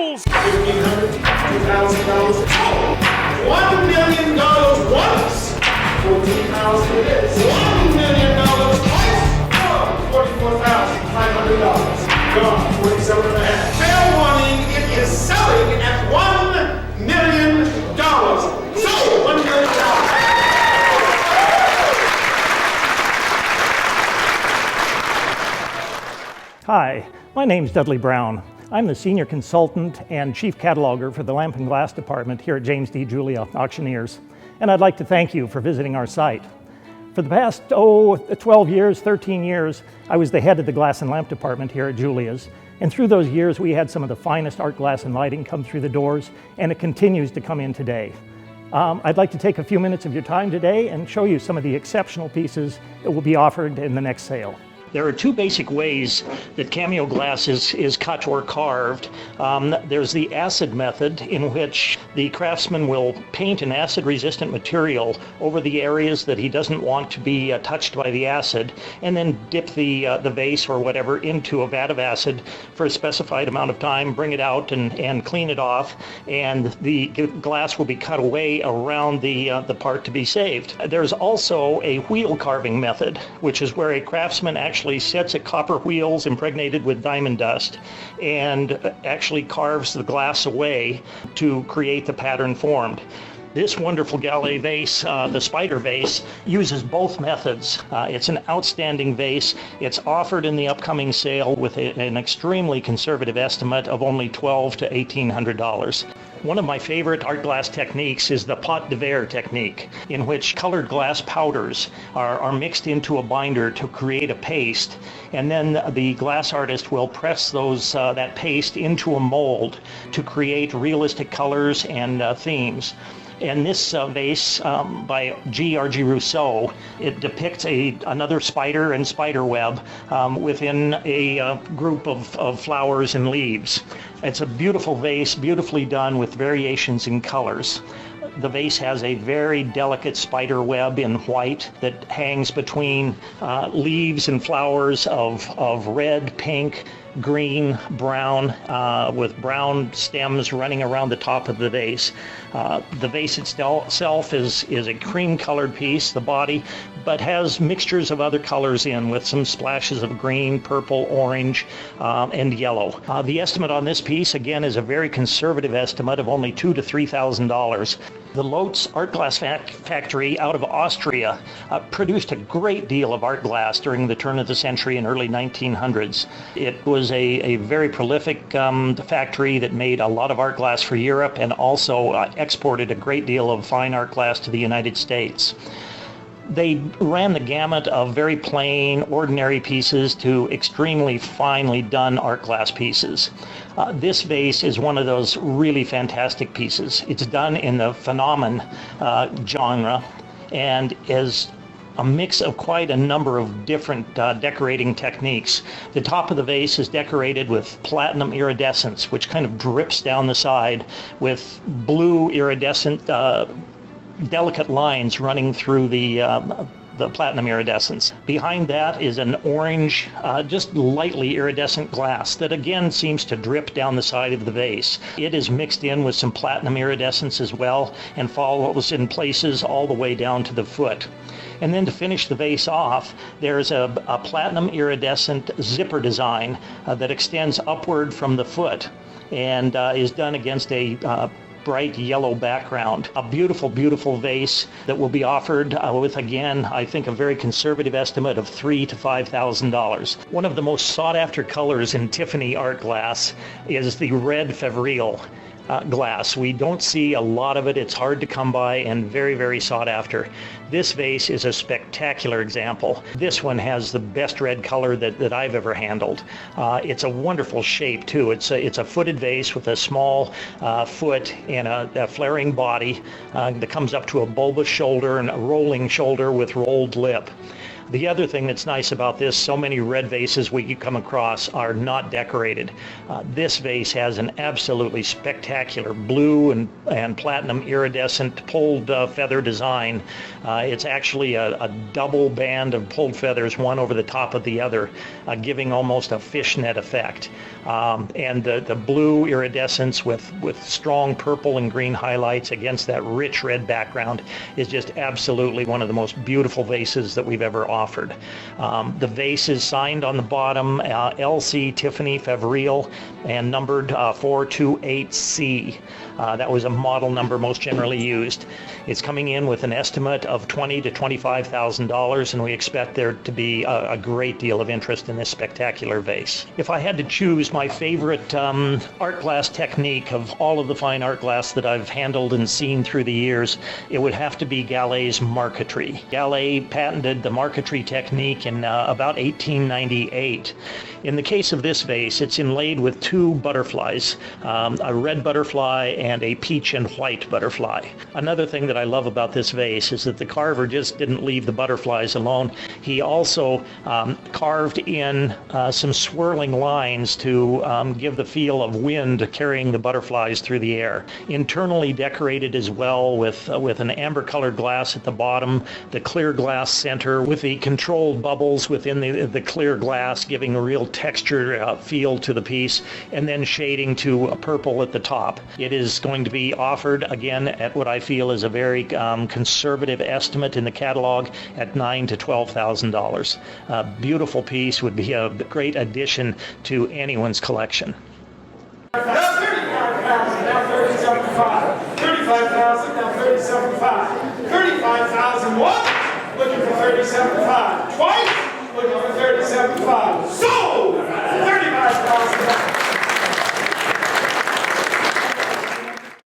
rules. $1,500, $2,000. $1 million once. $14,000 it is. $1 million twice. $44,500. Gone. 47 and a half. Fair warning, it is selling at $1 million. So, $1 million. Hi, my name's Dudley Browne. I'm the Senior Consultant and Chief Cataloger for the Lamp and Glass Department here at James D. Julia Auctioneers, and I'd like to thank you for visiting our site. For the past, 13 years, I was the head of the Glass and Lamp Department here at Julia's, and through those years we had some of the finest art glass and lighting come through the doors, and it continues to come in today. I'd like to take a few minutes of your time today and show you some of the exceptional pieces that will be offered in the next sale. There are two basic ways that Cameo glass is cut or carved. There's the acid method, in which the craftsman will paint an acid-resistant material over the areas that he doesn't want to be touched by the acid, and then dip the vase or whatever into a vat of acid for a specified amount of time, bring it out and clean it off, and the glass will be cut away around the part to be saved. There's also a wheel carving method, which is where a craftsman actually sets at copper wheels impregnated with diamond dust and actually carves the glass away to create the pattern formed. This wonderful Galle vase, the spider vase, uses both methods. It's an outstanding vase. It's offered in the upcoming sale with an extremely conservative estimate of only $1,200 to $1,800. One of my favorite art glass techniques is the Pâte de verre technique, in which colored glass powders are mixed into a binder to create a paste, and then the glass artist will press that paste into a mold to create realistic colors and themes. And this vase by Argy Rosseau, it depicts another spider and spider web within a group of flowers and leaves. It's a beautiful vase, beautifully done with variations in colors. The vase has a very delicate spider web in white that hangs between leaves and flowers of red, pink, green, brown, with brown stems running around the top of the vase. The vase itself is a cream-colored piece, the body, but has mixtures of other colors in, with some splashes of green, purple, orange, and yellow. The estimate on this piece, again, is a very conservative estimate of only $2,000 to $3,000. The Loetz art glass factory out of Austria produced a great deal of art glass during the turn of the century and early 1900s. It was a very prolific factory that made a lot of art glass for Europe and also exported a great deal of fine art glass to the United States. They ran the gamut of very plain, ordinary pieces to extremely finely done art glass pieces. This vase is one of those really fantastic pieces. It's done in the phenomenon genre and is a mix of quite a number of different decorating techniques. The top of the vase is decorated with platinum iridescence, which kind of drips down the side with blue iridescent delicate lines running through the platinum iridescence. Behind that is an orange, just lightly iridescent glass that again seems to drip down the side of the vase. It is mixed in with some platinum iridescence as well and follows in places all the way down to the foot. And then to finish the vase off, there's a platinum iridescent zipper design that extends upward from the foot and is done against a bright yellow background. A beautiful, beautiful vase that will be offered with, again, I think a very conservative estimate of $3,000 to $5,000. One of the most sought after colors in Tiffany art glass is the red Favrile glass. We don't see a lot of it. It's hard to come by and very, very sought after. This vase is a spectacular example. This one has the best red color that I've ever handled. It's a wonderful shape too. It's a footed vase with a small foot and a flaring body that comes up to a bulbous shoulder and a rolling shoulder with rolled lip. The other thing that's nice about this, so many red vases we come across are not decorated. This vase has an absolutely spectacular blue and platinum iridescent pulled feather design. It's actually a double band of pulled feathers, one over the top of the other, giving almost a fishnet effect. And the blue iridescence with strong purple and green highlights against that rich red background is just absolutely one of the most beautiful vases that we've ever offered. The vase is signed on the bottom, LC Tiffany Favrile, and numbered 428C. That was a model number most generally used. It's coming in with an estimate of $20,000 to $25,000, and we expect there to be a great deal of interest in this spectacular vase. If I had to choose my favorite art glass technique of all of the fine art glass that I've handled and seen through the years, it would have to be Galle's marquetry. Galle patented the marquetry technique in about 1898. In the case of this vase, it's inlaid with two butterflies, a red butterfly and a peach and white butterfly. Another thing that I love about this vase is that the carver just didn't leave the butterflies alone. He also carved in some swirling lines to give the feel of wind carrying the butterflies through the air. Internally decorated as well with an amber colored glass at the bottom, the clear glass center with the controlled bubbles within the clear glass giving a real texture feel to the piece, and then shading to a purple at the top. It is going to be offered again at what I feel is a very conservative estimate in the catalog at $9,000 to $12,000. A beautiful piece, would be a great addition to anyone's collection. Now 35,000, now 37,500. 35,000, now 37,500. 35,000 once, looking for 37,500. Twice.